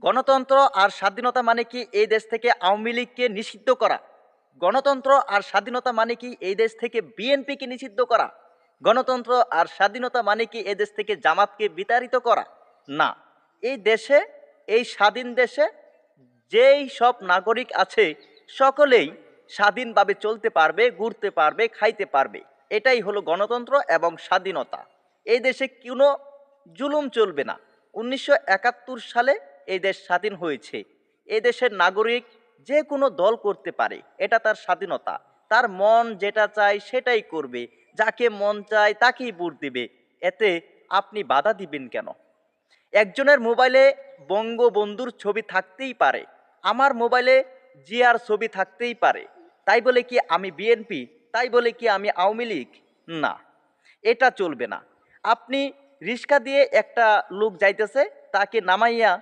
গণতন্ত্র আর স্বাধীনতা মানে কি এই দেশ থেকে আওয়ামী লীগকে নিষিদ্ধ করা? গণতন্ত্র আর স্বাধীনতা মানে কি এই দেশ থেকে বিএনপিকে নিষিদ্ধ করা? গণতন্ত্র আর স্বাধীনতা মানে কি এই দেশ থেকে জামাতকে বিতাড়িত করা? না। এই দেশে, এই স্বাধীন দেশে যেই সব নাগরিক আছে সকলেই স্বাধীনভাবে চলতে পারবে, ঘুরতে পারবে, খাইতে পারবে। এটাই হলো গণতন্ত্র এবং স্বাধীনতা। এই দেশে কোনো জুলুম চলবে না। ১৯৭১ সালে এই দেশ স্বাধীন হয়েছে। এই দেশের নাগরিক যে কোনো দল করতে পারে, এটা তার স্বাধীনতা। তার মন যেটা চায় সেটাই করবে, যাকে মন চায় তাকেই ভোট দিবে। এতে আপনি বাধা দিবেন কেন? একজনের মোবাইলে বঙ্গবন্ধুর ছবি থাকতেই পারে, আমার মোবাইলে জিয়ার ছবি থাকতেই পারে। তাই বলে কি আমি বিএনপি? তাই বলে কি আমি আওয়ামী লীগ? না, এটা চলবে না। আপনি রিক্সা দিয়ে একটা লোক যাইতেছে, তাকে নামাইয়া